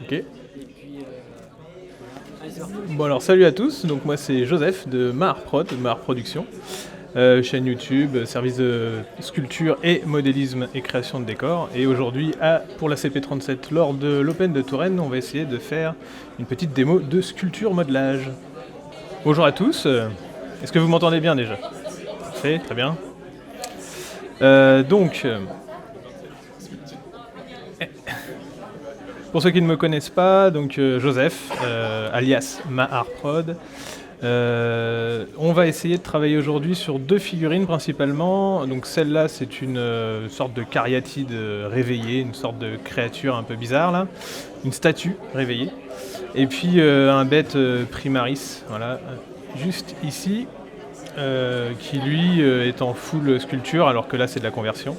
Ok. Bon alors salut à tous, donc moi c'est Joseph de Mahar Prod, de Mahar Production, chaîne YouTube, service de sculpture et modélisme et création de décors. Et aujourd'hui, pour la CP37, lors de l'Open de Touraine, on va essayer de faire une petite démo de sculpture modelage. Bonjour à tous, est-ce que vous m'entendez bien déjà? Parfait, très bien. Pour ceux qui ne me connaissent pas, donc Joseph, alias Mahar Prod. On va essayer de travailler aujourd'hui sur deux figurines principalement. Donc celle-là, c'est une sorte de cariatide réveillée, une sorte de créature un peu bizarre là, une statue réveillée. Et puis un bête primaris, voilà, juste ici, qui lui est en full sculpture, alors que là c'est de la conversion.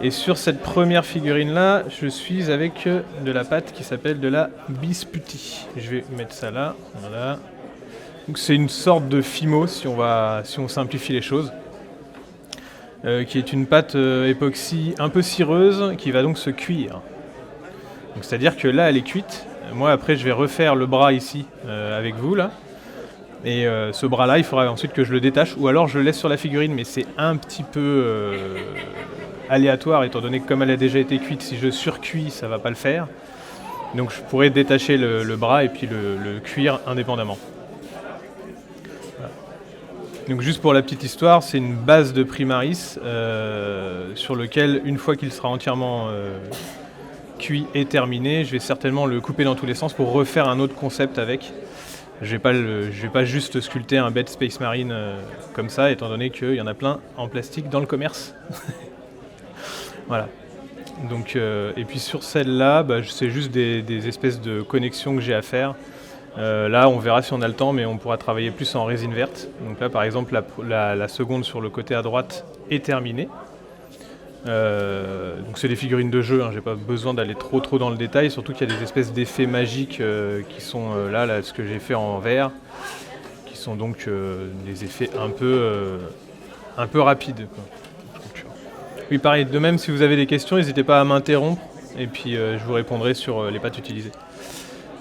Et sur cette première figurine là, je suis avec de la pâte qui s'appelle de la bisputi. Je vais mettre ça là, voilà. Donc c'est une sorte de fimo si on simplifie les choses, qui est une pâte époxy un peu cireuse qui va donc se cuire. Donc c'est-à-dire que là elle est cuite. Moi après je vais refaire le bras ici avec vous là. Et ce bras là il faudra ensuite que je le détache ou alors je le laisse sur la figurine, mais c'est un petit peu aléatoire étant donné que comme elle a déjà été cuite, si je surcuis ça va pas le faire. Donc je pourrais détacher le bras et puis le cuire indépendamment. Voilà. Donc juste pour la petite histoire, c'est une base de primaris sur lequel une fois qu'il sera entièrement cuit et terminé, je vais certainement le couper dans tous les sens pour refaire un autre concept avec. Je vais pas juste sculpter un bête Space Marine comme ça, étant donné qu'il y en a plein en plastique dans le commerce. Voilà. Donc, et puis sur celle-là, c'est juste des espèces de connexions que j'ai à faire. Là, on verra si on a le temps, mais on pourra travailler plus en résine verte. Donc là, par exemple, la seconde sur le côté à droite est terminée. Donc c'est des figurines de jeu, hein, j'ai pas besoin d'aller trop dans le détail, surtout qu'il y a des espèces d'effets magiques qui sont là, ce que j'ai fait en vert, qui sont donc des effets un peu rapides, quoi. Oui, pareil, de même, si vous avez des questions, n'hésitez pas à m'interrompre, et puis je vous répondrai sur les pâtes utilisées.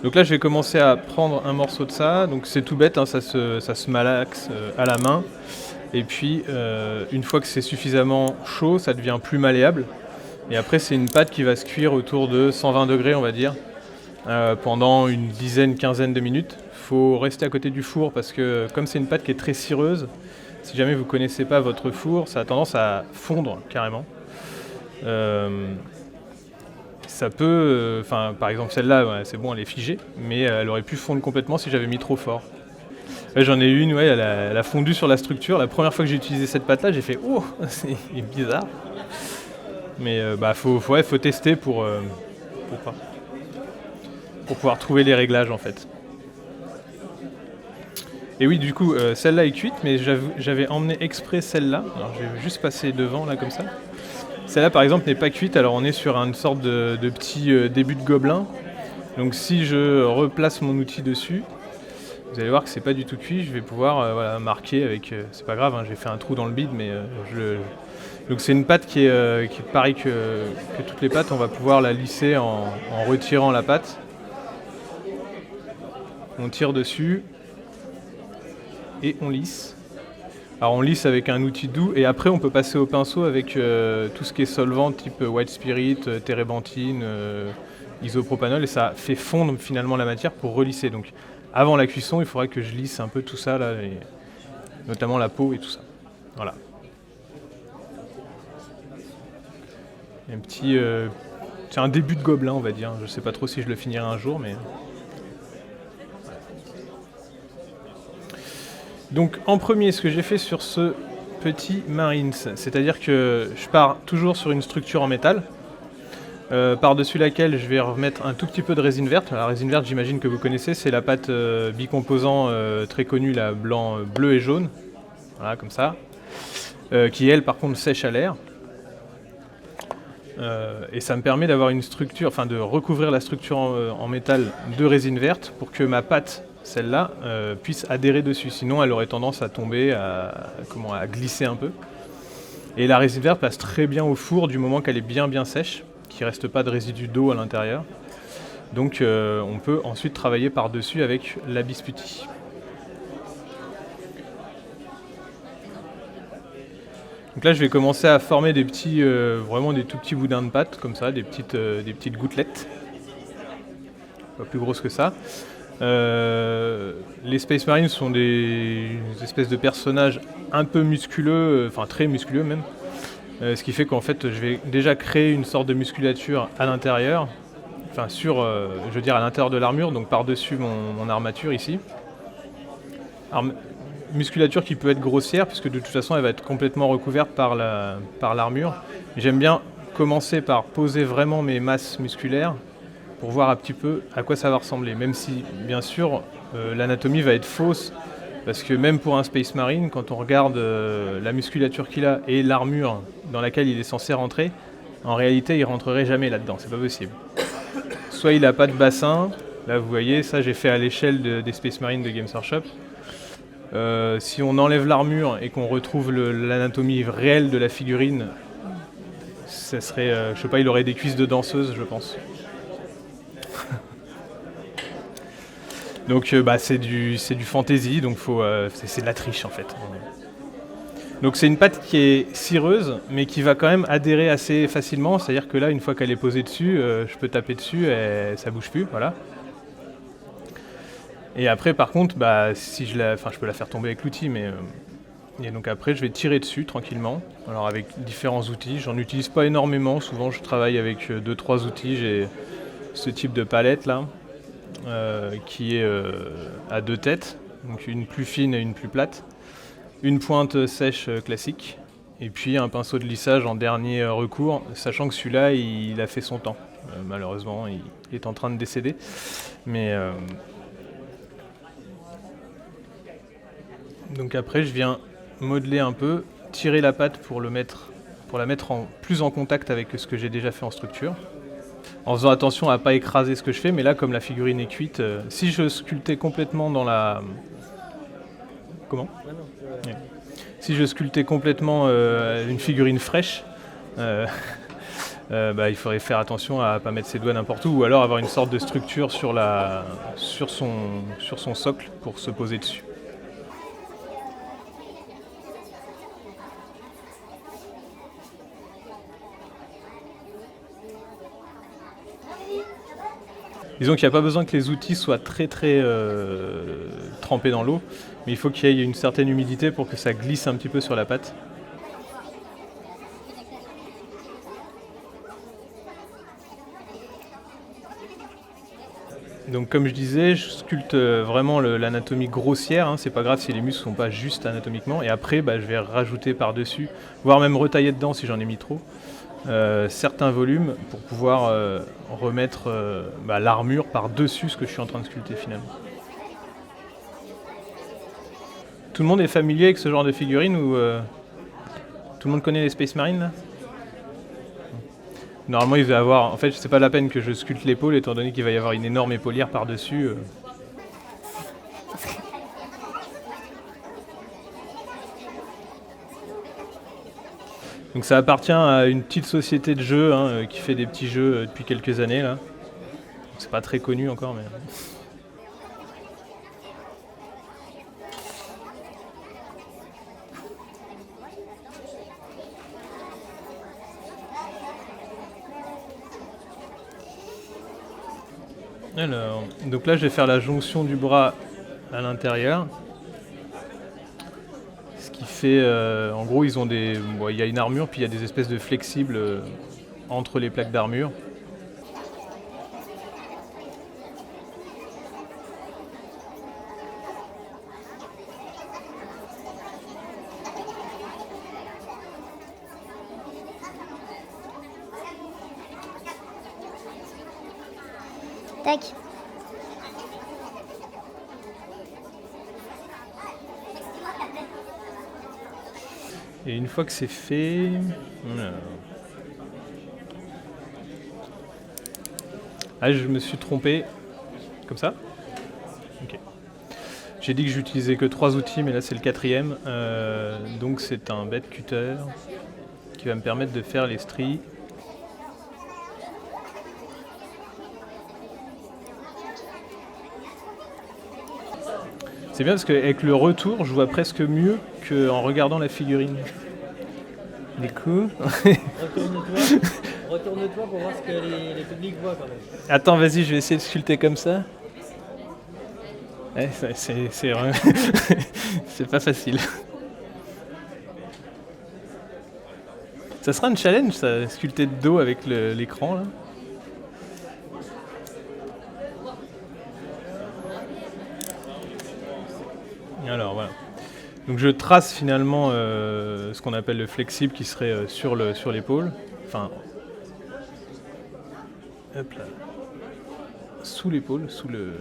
Donc là, je vais commencer à prendre un morceau de ça, donc c'est tout bête, hein, ça se malaxe à la main. Et puis, une fois que c'est suffisamment chaud, ça devient plus malléable. Et après, c'est une pâte qui va se cuire autour de 120 degrés, on va dire, pendant une quinzaine de minutes. Il faut rester à côté du four parce que, comme c'est une pâte qui est très cireuse, si jamais vous ne connaissez pas votre four, ça a tendance à fondre carrément. Ça peut, par exemple celle-là, ouais, c'est bon, elle est figée, mais elle aurait pu fondre complètement si j'avais mis trop fort. Là, j'en ai une, ouais, elle a fondu sur la structure. La première fois que j'ai utilisé cette pâte-là, j'ai fait « Oh, c'est bizarre !» Mais faut tester pour pouvoir trouver les réglages en fait. Et oui, du coup, celle-là est cuite, mais j'avais emmené exprès celle-là. Alors je vais juste passer devant là comme ça. Celle-là par exemple n'est pas cuite, alors on est sur une sorte de petit début de gobelin. Donc si je replace mon outil dessus, vous allez voir que c'est pas du tout cuit, je vais pouvoir marquer avec... c'est pas grave, hein, j'ai fait un trou dans le bide, mais donc c'est une pâte qui est pareil que toutes les pâtes, on va pouvoir la lisser en retirant la pâte. On tire dessus et on lisse. Alors on lisse avec un outil doux et après on peut passer au pinceau avec tout ce qui est solvant type white spirit, térébenthine, isopropanol et ça fait fondre finalement la matière pour relisser. Donc avant la cuisson, il faudra que je lisse un peu tout ça là, et notamment la peau et tout ça. Voilà. C'est un début de gobelin, on va dire. Je sais pas trop si je le finirai un jour, mais. Donc en premier, ce que j'ai fait sur ce petit Marines, c'est-à-dire que je pars toujours sur une structure en métal, par-dessus laquelle je vais remettre un tout petit peu de résine verte. La résine verte, j'imagine que vous connaissez, c'est la pâte bicomposant très connue, la bleu et jaune. Voilà, comme ça. qui elle par contre sèche à l'air. Et ça me permet d'avoir une structure, enfin de recouvrir la structure en métal de résine verte pour que ma pâte, celle-là, puisse adhérer dessus. Sinon elle aurait tendance à tomber, à glisser un peu. Et la résine verte passe très bien au four du moment qu'elle est bien sèche, qu'il ne reste pas de résidus d'eau à l'intérieur. Donc on peut ensuite travailler par-dessus avec la biscuiterie. Donc là je vais commencer à former des petits, vraiment des tout petits boudins de pâte, comme ça, des petites gouttelettes. Pas plus grosses que ça. Les Space Marines sont des espèces de personnages un peu musculeux, enfin très musculeux même. Ce qui fait qu'en fait je vais déjà créer une sorte de musculature à l'intérieur, enfin je veux dire à l'intérieur de l'armure, donc par-dessus mon armature ici. Musculature qui peut être grossière puisque de toute façon elle va être complètement recouverte par l'armure. J'aime bien commencer par poser vraiment mes masses musculaires pour voir un petit peu à quoi ça va ressembler, même si bien sûr l'anatomie va être fausse, parce que même pour un Space Marine, quand on regarde la musculature qu'il a et l'armure dans laquelle il est censé rentrer, en réalité il rentrerait jamais là-dedans, c'est pas possible. Soit il n'a pas de bassin, là vous voyez, ça j'ai fait à l'échelle des Space Marines de Games Workshop. Si on enlève l'armure et qu'on retrouve l'anatomie réelle de la figurine, ça serait, je sais pas, il aurait des cuisses de danseuse, je pense. Donc c'est du fantasy, donc c'est de la triche en fait. Donc c'est une pâte qui est cireuse, mais qui va quand même adhérer assez facilement. C'est-à-dire que là, une fois qu'elle est posée dessus, je peux taper dessus et ça bouge plus, voilà. Et après, par contre, si je peux la faire tomber avec l'outil, mais et donc après, je vais tirer dessus tranquillement. Alors avec différents outils, j'en utilise pas énormément. Souvent, je travaille avec 2-3 outils. J'ai ce type de palette là, qui est à 2 têtes, donc une plus fine et une plus plate. Une pointe sèche classique, et puis un pinceau de lissage en dernier recours, sachant que celui-là, il a fait son temps. Malheureusement, il est en train de décéder. Mais donc après, je viens modeler un peu, tirer la pâte pour la mettre plus en contact avec ce que j'ai déjà fait en structure. En faisant attention à ne pas écraser ce que je fais, mais là, comme la figurine est cuite, si je sculptais complètement dans la... Comment ? Ouais. Si je sculptais complètement une figurine fraîche, il faudrait faire attention à ne pas mettre ses doigts n'importe où, ou alors avoir une sorte de structure sur son socle pour se poser dessus. Disons qu'il n'y a pas besoin que les outils soient très trempés dans l'eau, mais il faut qu'il y ait une certaine humidité pour que ça glisse un petit peu sur la pâte. Donc comme je disais, je sculpte vraiment l'anatomie grossière, hein. C'est pas grave si les muscles ne sont pas juste anatomiquement, et après je vais rajouter par-dessus, voire même retailler dedans si j'en ai mis trop, certains volumes pour pouvoir remettre l'armure par-dessus ce que je suis en train de sculpter finalement. Tout le monde est familier avec ce genre de figurine ou tout le monde connaît les Space Marines là ? Normalement, il va y avoir... En fait, c'est pas la peine que je sculpte l'épaule, étant donné qu'il va y avoir une énorme épaulière par-dessus. Donc ça appartient à une petite société de jeux qui fait des petits jeux depuis quelques années là. C'est pas très connu encore, mais... Alors, donc là je vais faire la jonction du bras à l'intérieur. Ce qui fait, en gros ils ont il y a une armure puis il y a des espèces de flexibles entre les plaques d'armure. Tac. Et une fois que c'est fait... Ah, je me suis trompé. Comme ça ? Ok. J'ai dit que j'utilisais que 3 outils, mais là c'est le 4e. Donc c'est un bed cutter qui va me permettre de faire les stries. C'est bien parce qu'avec le retour, je vois presque mieux qu'en regardant la figurine. Du coup... Retourne-toi pour voir ce que les publics voient quand même. Attends, vas-y, je vais essayer de sculpter comme ça. Ouais, c'est c'est pas facile. Ça sera un challenge, ça, sculpter de dos avec l'écran là. Alors voilà. Donc je trace finalement ce qu'on appelle le flexible qui serait sur l'épaule. Enfin, hop là. Sous l'épaule, sous le...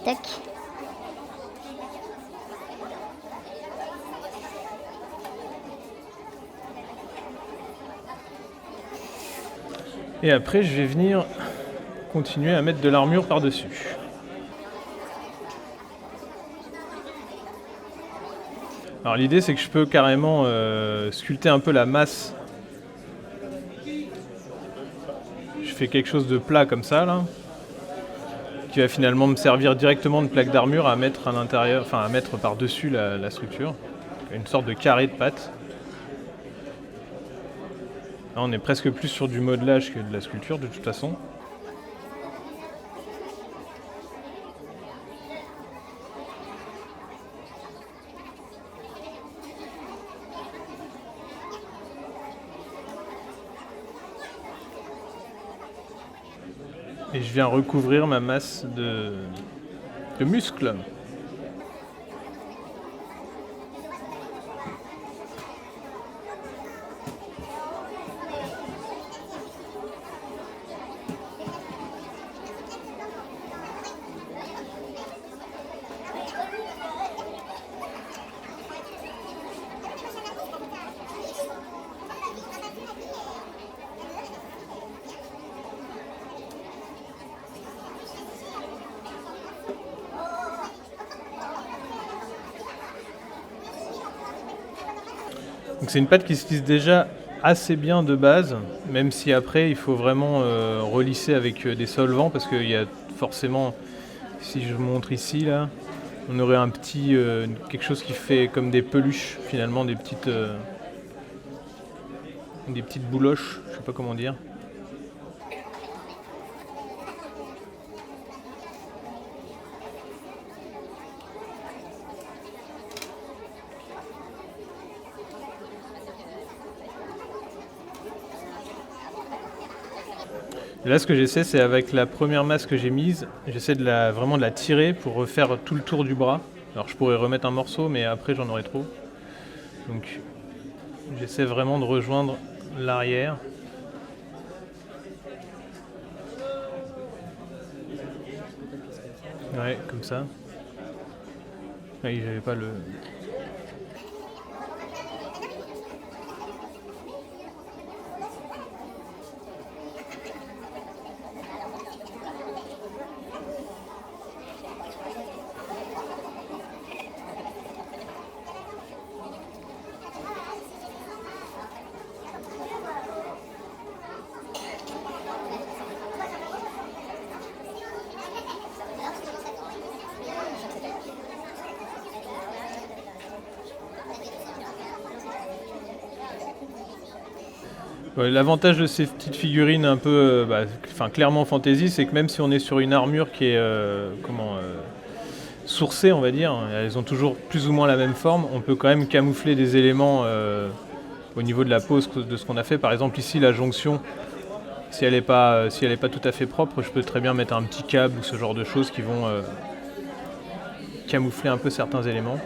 Tac. Et après, je vais venir continuer à mettre de l'armure par-dessus. Alors l'idée, c'est que je peux carrément sculpter un peu la masse. Je fais quelque chose de plat comme ça, là, qui va finalement me servir directement de plaque d'armure à mettre à l'intérieur, enfin à mettre par-dessus la structure. Une sorte de carré de pâte. Là, on est presque plus sur du modelage que de la sculpture de toute façon. Et je viens recouvrir ma masse de muscles. Donc c'est une pâte qui se lisse déjà assez bien de base, même si après il faut vraiment relisser avec des solvants parce qu'il y a forcément, si je vous montre ici là, on aurait un petit quelque chose qui fait comme des peluches finalement, des petites bouloches, je sais pas comment dire. Et là, ce que j'essaie, c'est avec la première masse que j'ai mise, j'essaie vraiment de la tirer pour refaire tout le tour du bras. Alors je pourrais remettre un morceau, mais après j'en aurais trop. Donc j'essaie vraiment de rejoindre l'arrière. Ouais, comme ça. Oui, j'avais pas le... Ouais, l'avantage de ces petites figurines un peu, clairement fantasy, c'est que même si on est sur une armure qui est sourcée, on va dire, elles ont toujours plus ou moins la même forme, on peut quand même camoufler des éléments au niveau de la pose de ce qu'on a fait. Par exemple ici, la jonction Si elle n'est pas, si elle est pas tout à fait propre, je peux très bien mettre un petit câble ou ce genre de choses qui vont camoufler un peu certains éléments.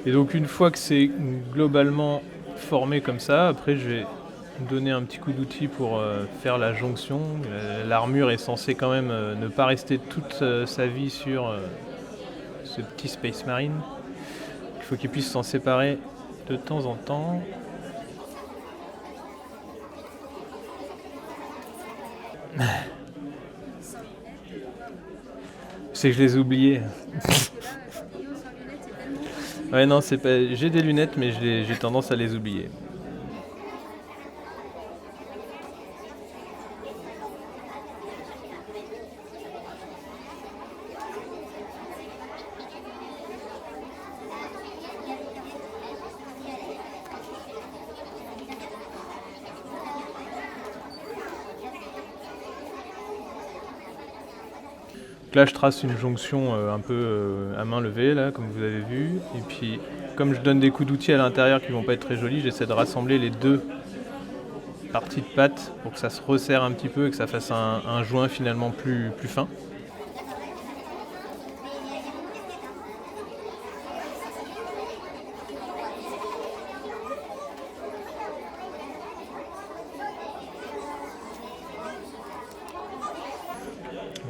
Et donc une fois que c'est globalement formé comme ça, après je vais donner un petit coup d'outil pour faire la jonction. L'armure est censée quand même ne pas rester toute sa vie sur ce petit Space Marine. Il faut qu'il puisse s'en séparer de temps en temps. C'est que je les ai oubliés. Ouais, non, c'est pas. J'ai des lunettes, mais j'ai tendance à les oublier. Donc là, je trace une jonction un peu à main levée, là, comme vous avez vu. Et puis, comme je donne des coups d'outil à l'intérieur qui vont pas être très jolis, j'essaie de rassembler les deux parties de pâte pour que ça se resserre un petit peu et que ça fasse un joint finalement plus fin.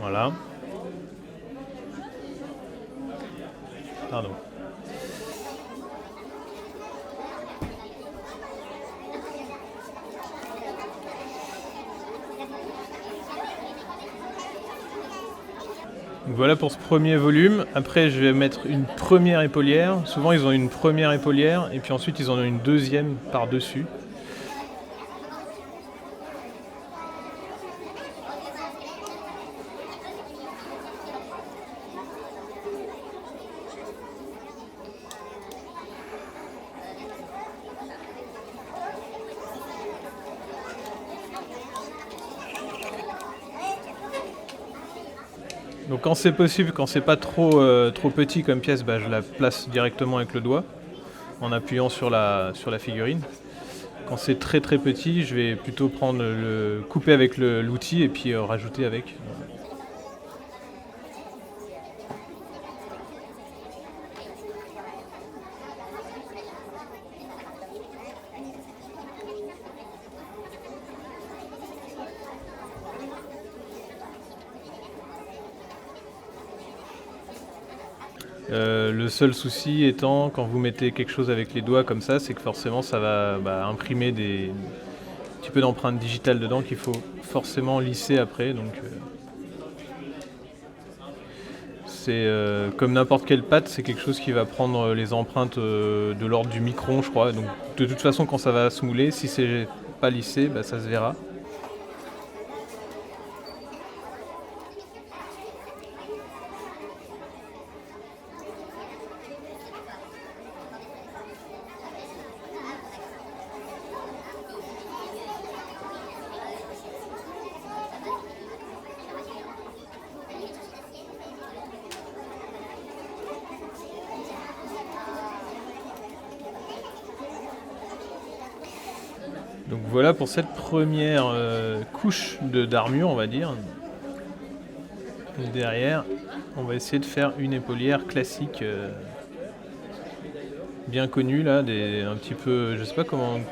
Voilà. Pardon. Donc voilà pour ce premier volume. Après, je vais mettre une première épaulière. Souvent, ils ont une première épaulière et puis ensuite, ils en ont une deuxième par-dessus. Donc quand c'est possible, quand c'est pas trop petit comme pièce, bah, je la place directement avec le doigt en appuyant sur la figurine. Quand c'est très très petit, je vais plutôt prendre couper avec l'outil et puis rajouter avec. Le seul souci étant, quand vous mettez quelque chose avec les doigts comme ça, c'est que forcément ça va imprimer un petit peu d'empreintes digitales dedans qu'il faut forcément lisser après. Donc, c'est comme n'importe quelle pâte, c'est quelque chose qui va prendre les empreintes de l'ordre du micron, je crois. Donc de toute façon, quand ça va se mouler, si c'est pas lissé, bah, ça se verra. Donc voilà pour cette première couche d'armure, on va dire. Et derrière, on va essayer de faire une épaulière classique, bien connue là, un petit peu, je sais pas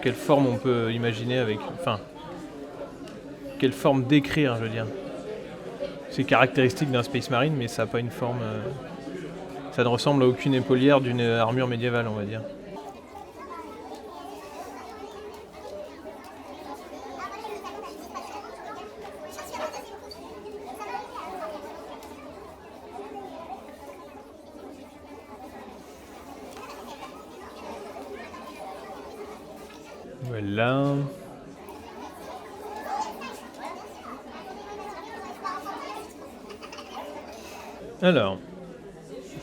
quelle forme on peut imaginer avec, enfin, quelle forme décrire, je veux dire. C'est caractéristique d'un Space Marine, mais ça n'a pas une forme, ça ne ressemble à aucune épaulière d'une armure médiévale, on va dire. Voilà. Alors,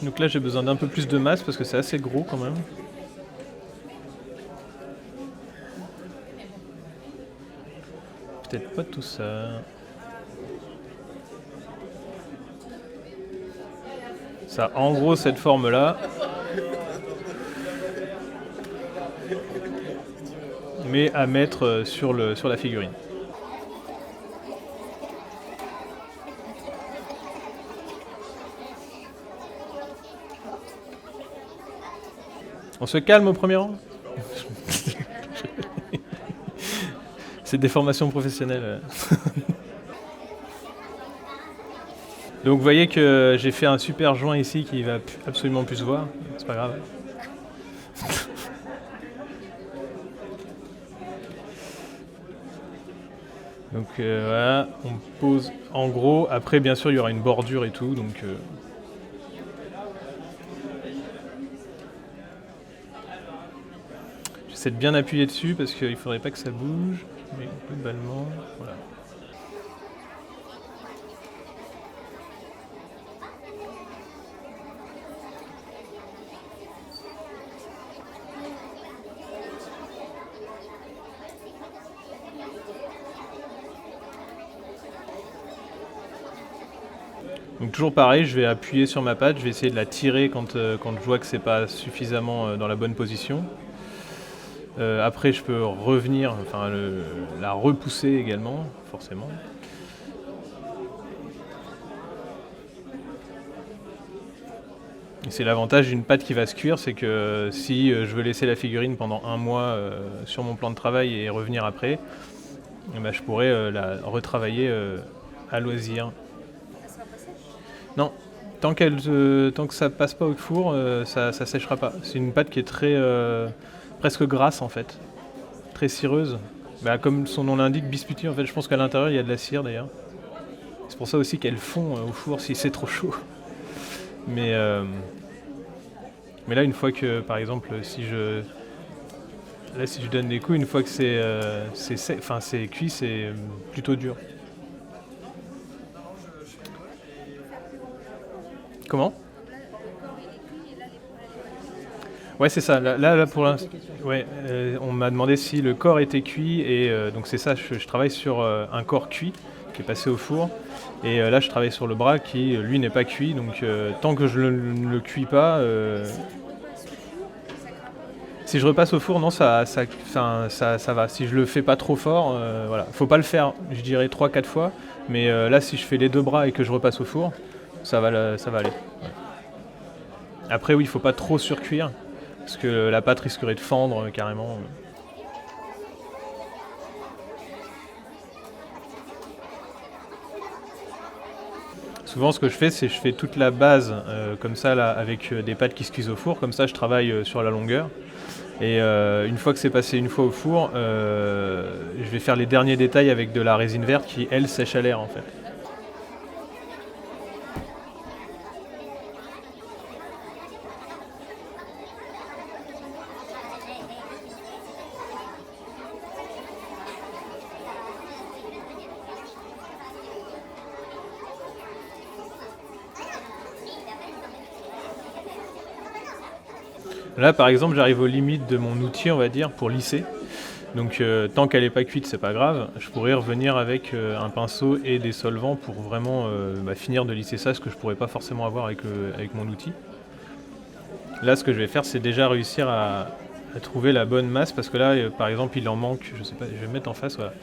donc là j'ai besoin d'un peu plus de masse parce que c'est assez gros quand même. Peut-être pas tout ça. Ça, en gros, cette forme-là. Mais à mettre sur la figurine. On se calme au premier rang. C'est des formations professionnelles. Donc vous voyez que j'ai fait un super joint ici qui va absolument plus se voir. C'est pas grave. Donc voilà, on pose en gros. Après bien sûr il y aura une bordure et tout. Donc j'essaie de bien appuyer dessus parce qu'il ne faudrait pas que ça bouge. Mais globalement, voilà. Donc toujours pareil, je vais appuyer sur ma patte, je vais essayer de la tirer quand je vois que c'est pas suffisamment dans la bonne position. Après je peux revenir, enfin la repousser également, forcément. Et c'est l'avantage d'une pâte qui va se cuire, c'est que si je veux laisser la figurine pendant 1 mois sur mon plan de travail et revenir après, eh ben, je pourrais la retravailler à loisir. Non, tant que ça passe pas au four, ça séchera pas. C'est une pâte qui est très presque grasse en fait, très cireuse. Bah, comme son nom l'indique, biscuitée en fait. Je pense qu'à l'intérieur il y a de la cire d'ailleurs. C'est pour ça aussi qu'elle fond au four si c'est trop chaud. Mais là, une fois que, par exemple, si je donne des coups, une fois que c'est cuit, c'est plutôt dur. Comment ? Ouais, c'est ça. Là pour l'instant, ouais, on m'a demandé si le corps était cuit et donc c'est ça. Je travaille sur un corps cuit qui est passé au four et là je travaille sur le bras qui lui n'est pas cuit. Donc tant que je ne le cuis pas, si je repasse au four, non, ça va. Si je le fais pas trop fort, voilà. Faut pas le faire, je dirais 3-4 fois. Mais là, si je fais les 2 bras et que je repasse au four, ça va aller. Ouais. Après, oui, il faut pas trop surcuire parce que la pâte risquerait de fendre carrément. Souvent, ce que je fais, c'est que je fais toute la base comme ça, là, avec des pâtes qui se cuisent au four. Comme ça, je travaille sur la longueur. Et une fois que c'est passé une fois au four, je vais faire les derniers détails avec de la résine verte qui, elle, sèche à l'air en fait. Là, par exemple, j'arrive aux limites de mon outil, on va dire, pour lisser. Donc, tant qu'elle n'est pas cuite, c'est pas grave. Je pourrais revenir avec un pinceau et des solvants pour vraiment finir de lisser ça, ce que je pourrais pas forcément avoir avec mon outil. Là, ce que je vais faire, c'est déjà réussir à trouver la bonne masse, parce que là, par exemple, il en manque, je sais pas, je vais me mettre en face, voilà.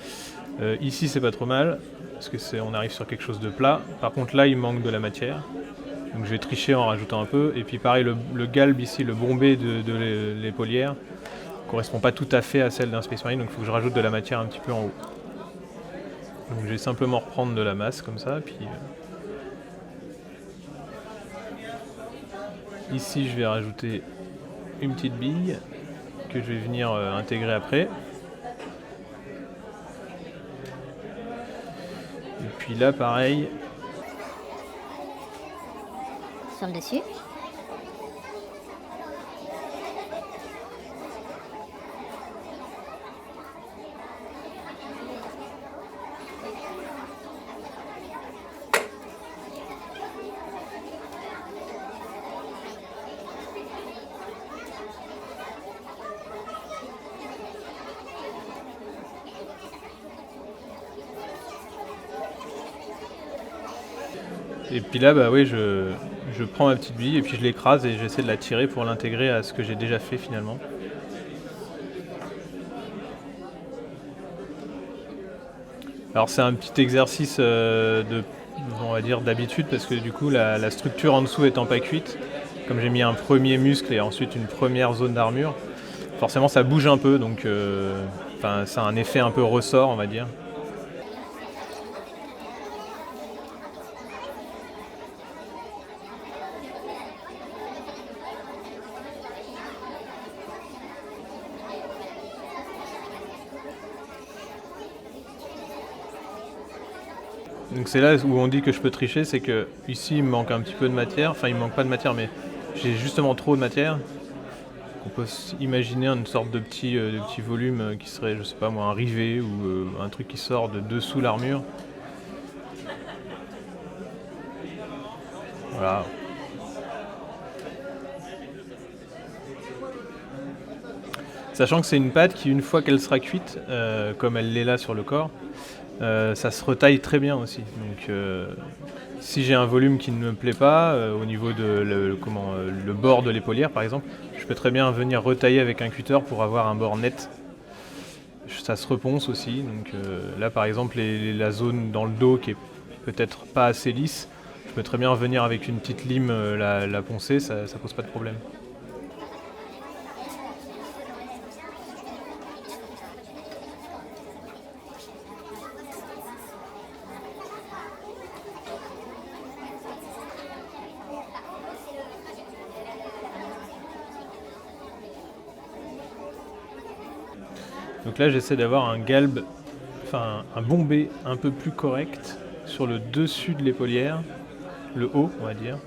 Ici, c'est pas trop mal, parce que on arrive sur quelque chose de plat. Par contre, là, il manque de la matière. Donc je vais tricher en rajoutant un peu. Et puis pareil, le galbe ici, le bombé de l'épaulière, ne correspond pas tout à fait à celle d'un Space Marine, donc il faut que je rajoute de la matière un petit peu en haut. Donc je vais simplement reprendre de la masse comme ça. Puis ici, je vais rajouter une petite bille que je vais venir intégrer après. Et puis là, pareil. Sur le dessus. Et puis là, bah oui, je prends ma petite bille et puis je l'écrase et j'essaie de la tirer pour l'intégrer à ce que j'ai déjà fait finalement. Alors c'est un petit exercice on va dire d'habitude parce que du coup la structure en dessous étant pas cuite, comme j'ai mis un premier muscle et ensuite une première zone d'armure, forcément ça bouge un peu donc ça a un effet un peu ressort on va dire. Donc c'est là où on dit que je peux tricher, c'est que ici il me manque un petit peu de matière, enfin il me manque pas de matière mais j'ai justement trop de matière. On peut imaginer une sorte de petit volume qui serait, je sais pas moi, un rivet ou un truc qui sort de dessous l'armure. Voilà. Sachant que c'est une pâte qui, une fois qu'elle sera cuite, comme elle l'est là sur le corps, ça se retaille très bien aussi. Donc si j'ai un volume qui ne me plaît pas, au niveau de le bord de l'épaulière par exemple, je peux très bien venir retailler avec un cutter pour avoir un bord net. Ça se reponce aussi. Donc là par exemple la zone dans le dos qui est peut-être pas assez lisse, je peux très bien venir avec une petite lime la poncer, ça pose pas de problème. Donc là j'essaie d'avoir un galbe, enfin un bombé un peu plus correct sur le dessus de l'épaulière, le haut on va dire.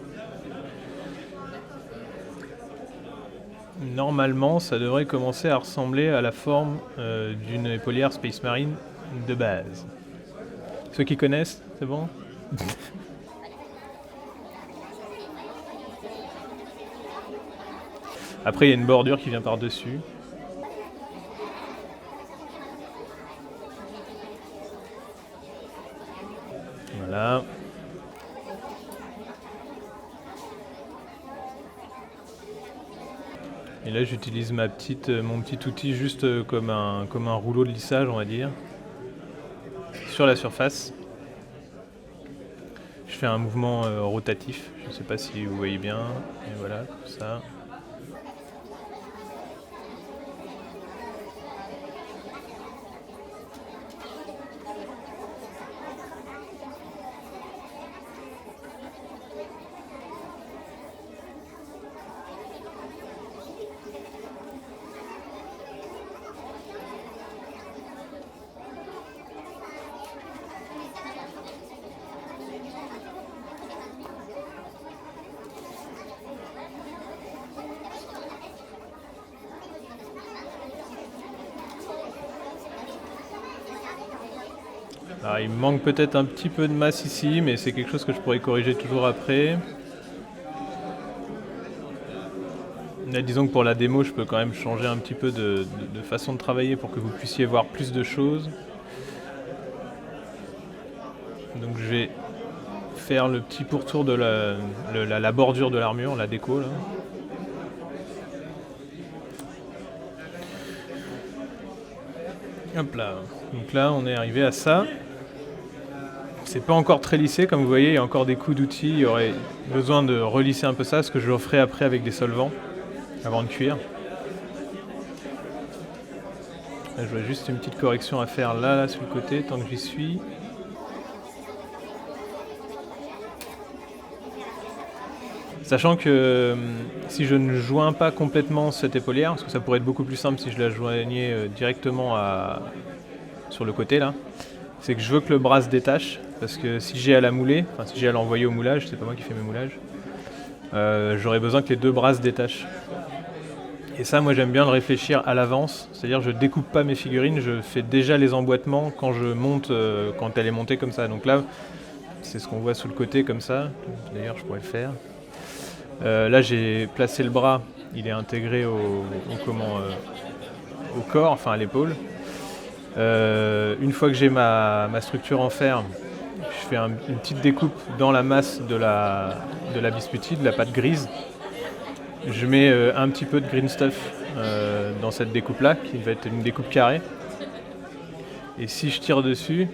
Normalement ça devrait commencer à ressembler à la forme d'une épaulière Space Marine de base. Ceux qui connaissent, c'est bon? Après il y a une bordure qui vient par-dessus. Voilà. Et là j'utilise mon petit outil juste comme un rouleau de lissage on va dire, sur la surface. Je fais un mouvement rotatif, je ne sais pas si vous voyez bien, et voilà, comme ça. Alors, il me manque peut-être un petit peu de masse ici, mais c'est quelque chose que je pourrais corriger toujours après. Là, disons que pour la démo, je peux quand même changer un petit peu de façon de travailler pour que vous puissiez voir plus de choses. Donc je vais faire le petit pourtour de la bordure de l'armure, la déco là. Hop là. Donc là on est arrivé à ça. C'est pas encore très lissé comme vous voyez, il y a encore des coups d'outils, il y aurait besoin de relisser un peu ça, ce que je referai après avec des solvants avant de cuire. Là, je vois juste une petite correction à faire là sur le côté tant que j'y suis. Sachant que si je ne joins pas complètement cette épaulière, parce que ça pourrait être beaucoup plus simple si je la joignais directement sur le côté là, c'est que je veux que le bras se détache, parce que si j'ai à la mouler, enfin si j'ai à l'envoyer au moulage, c'est pas moi qui fais mes moulages, j'aurais besoin que les deux bras se détachent. Et ça, moi j'aime bien le réfléchir à l'avance, c'est-à-dire je découpe pas mes figurines, je fais déjà les emboîtements quand je monte, quand elle est montée comme ça. Donc là, c'est ce qu'on voit sous le côté comme ça, d'ailleurs je pourrais le faire. Là j'ai placé le bras, il est intégré au corps, enfin à l'épaule. Une fois que j'ai ma structure en fer, je fais une petite découpe dans la masse de la biscuiterie, de la pâte grise. Je mets un petit peu de green stuff dans cette découpe-là, qui va être une découpe carrée. Et si je tire dessus,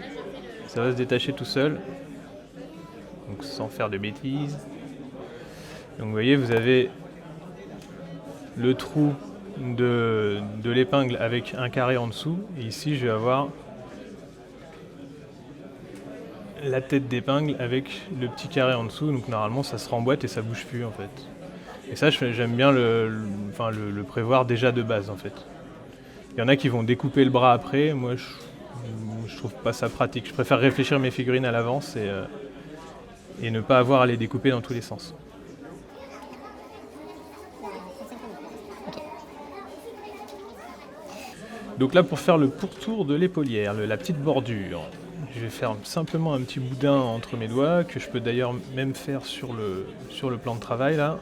ça va se détacher tout seul, donc sans faire de bêtises. Donc vous voyez, vous avez le trou de l'épingle avec un carré en dessous, et ici je vais avoir la tête d'épingle avec le petit carré en dessous, donc normalement ça se remboîte et ça bouge plus en fait. Et ça j'aime bien le prévoir déjà de base en fait. Il y en a qui vont découper le bras après, moi je trouve pas ça pratique. Je préfère réfléchir mes figurines à l'avance et ne pas avoir à les découper dans tous les sens. Donc là, pour faire le pourtour de l'épaulière, la petite bordure, je vais faire simplement un petit boudin entre mes doigts, que je peux d'ailleurs même faire sur le plan de travail là.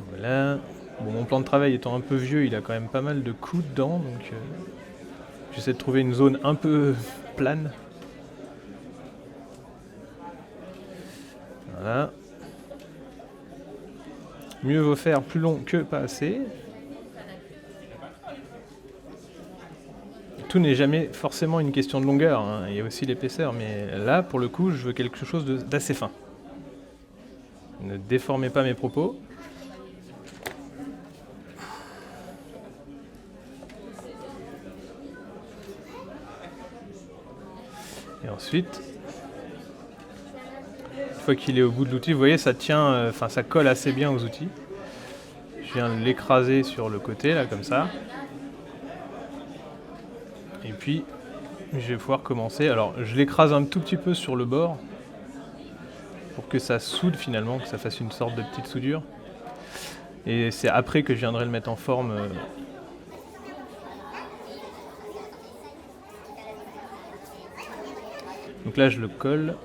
Voilà. Bon, mon plan de travail étant un peu vieux, il a quand même pas mal de coups dedans, donc j'essaie de trouver une zone un peu plane. Voilà. Mieux vaut faire plus long que pas assez. Tout n'est jamais forcément une question de longueur, hein. Il y a aussi l'épaisseur, mais là, pour le coup, je veux quelque chose d'assez fin. Ne déformez pas mes propos. Et ensuite, une fois qu'il est au bout de l'outil, vous voyez, ça tient, ça colle assez bien aux outils. Je viens de l'écraser sur le côté, là, comme ça. Et puis, je vais pouvoir commencer. Alors, je l'écrase un tout petit peu sur le bord pour que ça soude finalement, que ça fasse une sorte de petite soudure. Et c'est après que je viendrai le mettre en forme. Donc là, je le colle.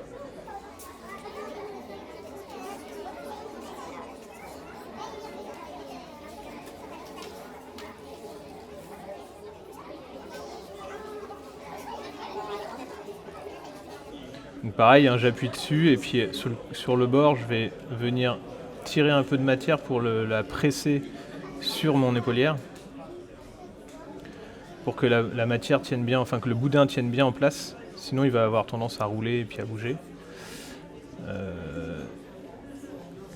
Donc pareil, hein, j'appuie dessus et puis sur le bord, je vais venir tirer un peu de matière pour la presser sur mon épaulière pour que la matière tienne bien, enfin que le boudin tienne bien en place. Sinon, il va avoir tendance à rouler et puis à bouger.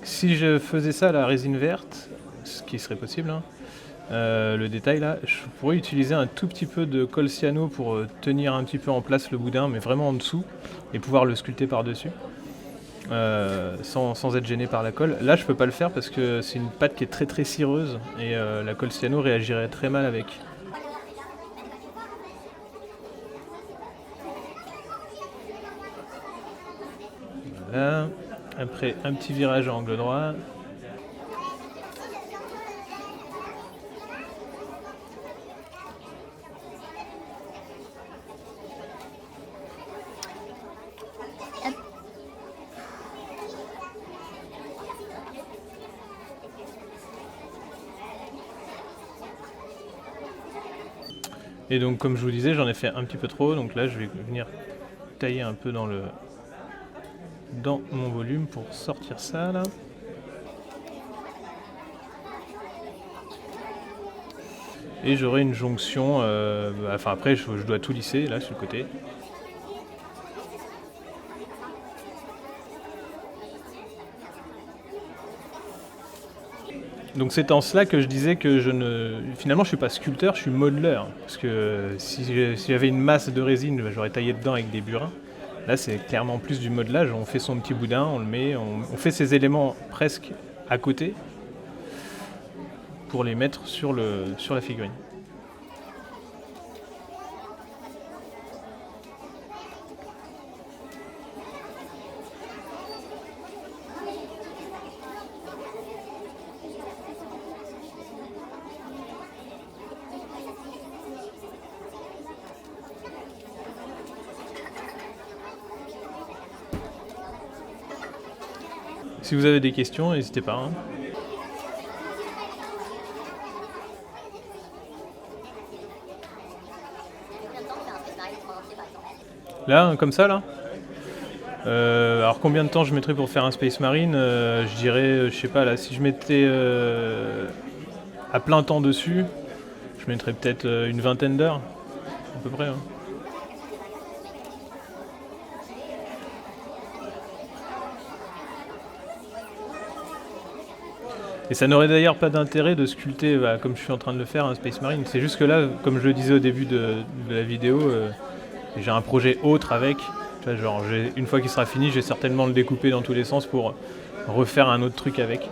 Si je faisais ça à la résine verte, ce qui serait possible, hein, le détail là, je pourrais utiliser un tout petit peu de colle cyano pour tenir un petit peu en place le boudin, mais vraiment en dessous, et pouvoir le sculpter par-dessus, sans être gêné par la colle. Là, je peux pas le faire parce que c'est une pâte qui est très très cireuse, et la colle cyano réagirait très mal avec. Voilà. Après, un petit virage à angle droit. Et donc comme je vous disais, j'en ai fait un petit peu trop, donc là je vais venir tailler un peu dans mon volume pour sortir ça là. Et j'aurai une jonction, après je dois tout lisser là sur le côté. Donc c'est en cela que je disais que finalement je suis pas sculpteur, je suis modeleur. Parce que si j'avais une masse de résine, j'aurais taillé dedans avec des burins. Là c'est clairement plus du modelage, on fait son petit boudin, on le met, on fait ces éléments presque à côté pour les mettre sur la figurine. Si vous avez des questions, n'hésitez pas. Hein. Là, comme ça, là alors combien de temps je mettrais pour faire un Space Marine Je dirais, je sais pas, là, si je mettais à plein temps dessus, je mettrais peut-être une vingtaine d'heures, à peu près. Hein. Et ça n'aurait d'ailleurs pas d'intérêt de sculpter, comme je suis en train de le faire, un Space Marine. C'est juste que là, comme je le disais au début de la vidéo, j'ai un projet autre avec. Tu vois, genre, une fois qu'il sera fini, je vais certainement le découper dans tous les sens pour refaire un autre truc avec.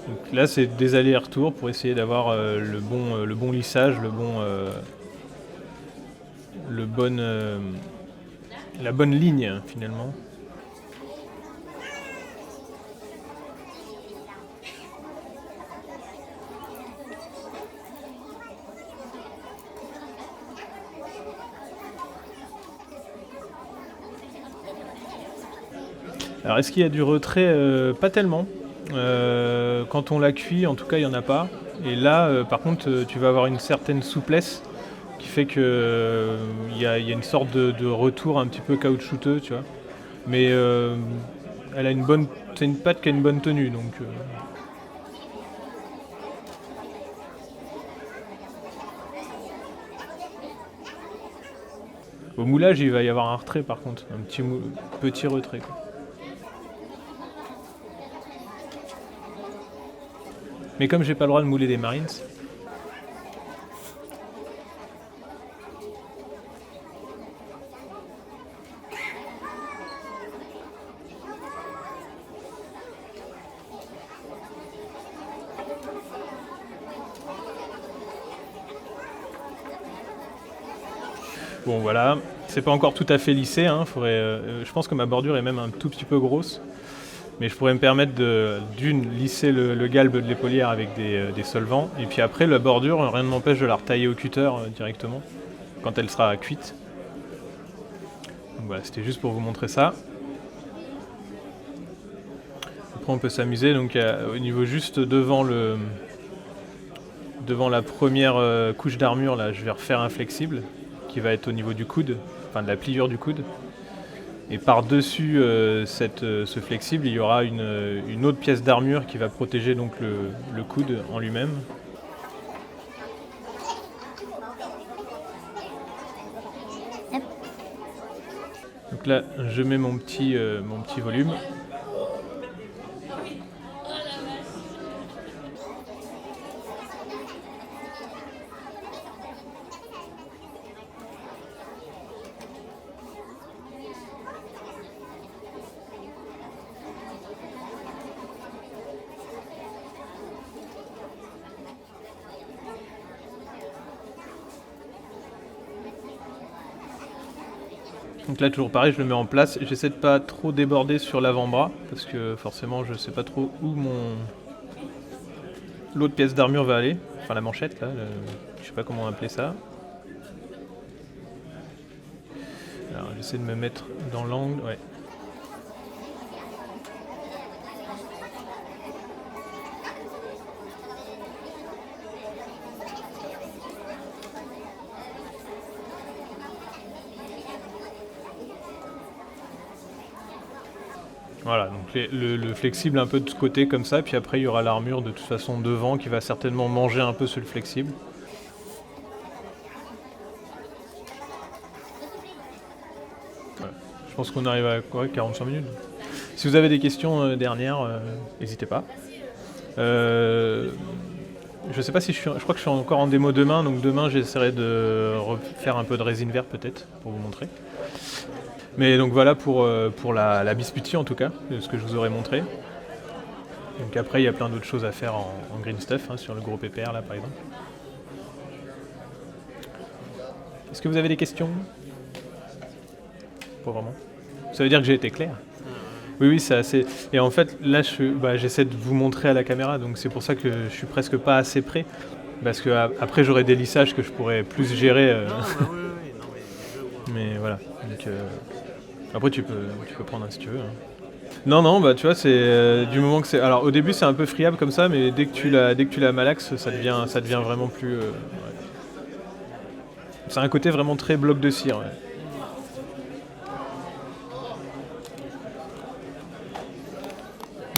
Donc là, c'est des allers-retours pour essayer d'avoir le bon lissage, la bonne ligne finalement. Alors est-ce qu'il y a du retrait Pas tellement. Quand on la cuit, en tout cas, il n'y en a pas. Et là, par contre, tu vas avoir une certaine souplesse qui fait que y a une sorte de retour un petit peu caoutchouteux, tu vois. Mais elle a c'est une pâte qui a une bonne tenue, donc. Au moulage, il va y avoir un retrait, par contre, un petit retrait, quoi. Mais comme j'ai pas le droit de mouler des Marines, bon voilà, c'est pas encore tout à fait lissé, hein, je pense que ma bordure est même un tout petit peu grosse. Mais je pourrais me permettre d'une lisser le galbe de l'épaulière avec des solvants. Et puis après, la bordure, rien ne m'empêche de la retailler au cutter directement, quand elle sera cuite. Donc voilà, c'était juste pour vous montrer ça. Après, on peut s'amuser. Donc au niveau juste devant la première couche d'armure, là, je vais refaire un flexible qui va être au niveau du coude, enfin de la pliure du coude. Et par-dessus ce flexible, il y aura une autre pièce d'armure qui va protéger donc le coude en lui-même. Donc là, je mets mon petit volume. Donc là, toujours pareil, je le mets en place. J'essaie de pas trop déborder sur l'avant-bras parce que forcément, je sais pas trop où l'autre pièce d'armure va aller. Enfin, la manchette, là, je sais pas comment appeler ça. Alors, j'essaie de me mettre dans l'angle, ouais. Voilà, donc le flexible un peu de ce côté comme ça, puis après il y aura l'armure de toute façon devant qui va certainement manger un peu sur le flexible. Voilà. Je pense qu'on arrive à 45 minutes. Si vous avez des questions dernières, n'hésitez pas. Je sais pas si je crois que je suis encore en démo demain, donc demain j'essaierai de refaire un peu de résine verte peut-être pour vous montrer. Mais donc voilà pour la biscuiterie en tout cas, ce que je vous aurais montré. Donc après il y a plein d'autres choses à faire en green stuff, hein, sur le gros PPR là par exemple. Est-ce que vous avez des questions? Pas vraiment. Ça veut dire que j'ai été clair? Oui, c'est assez. Et en fait là j'essaie de vous montrer à la caméra, donc c'est pour ça que je suis presque pas assez près. Parce que après j'aurai des lissages que je pourrais plus gérer. Non, oui, non, mais mais voilà. voilà. Donc, après, tu peux prendre un si tu veux, hein. Non, non, bah tu vois, c'est du moment que c'est. Alors au début, c'est un peu friable comme ça, mais dès que tu la malaxes, ça devient vraiment plus. Ouais. C'est un côté vraiment très bloc de cire. Ouais.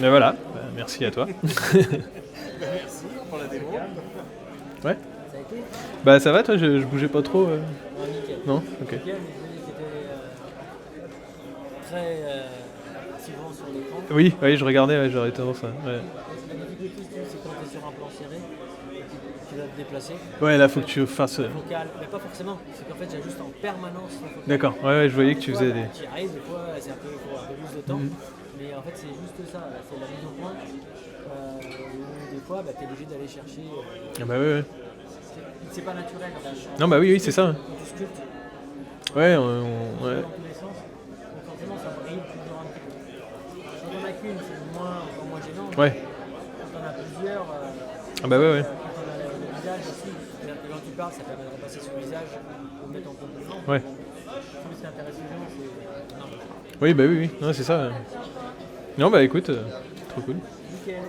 Mais voilà, bah, merci à toi. Merci pour la démo. Ouais. Ça a été Bah ça va, toi, je bougeais pas trop. nickel. Non. Ok. Nickel, mais qui était très souvent sur l'écran. Oui, oui, je regardais, ouais, j'aurais tendance à. Ouais. La difficulté, c'est quand tu es sur un plan serré, tu dois te déplacer. Ouais, là, faut que tu fasses. Focal, mais pas forcément, c'est qu'en fait j'ajuste en permanence la focale. D'accord. Ouais, ouais, je voyais que tu faisais des. Tu y arrives, des fois c'est un peu, faut un peu plus de temps, mais en fait c'est juste ça, là, c'est la mise au point. Où des fois tu es obligé d'aller chercher. Ah bah ouais, ouais. C'est pas naturel. Non, bah oui, c'est ça. Quand tu sculptes, Ouais, ouais. dans tous les sens, donc forcément ça brille toujours un petit peu. Quand on a qu'une, c'est encore moins gênant. Ouais. Quand on a plusieurs, Ah bah ouais, ouais. quand on a le visage aussi, c'est-à-dire que quand tu parles, ça permet de repasser sur le visage ou mettre en complément. Ouais. Ce qui intéresse les gens, c'est. Non, Oui, bah oui, oui. Non, c'est ça. Non, bah écoute, trop cool. nickel.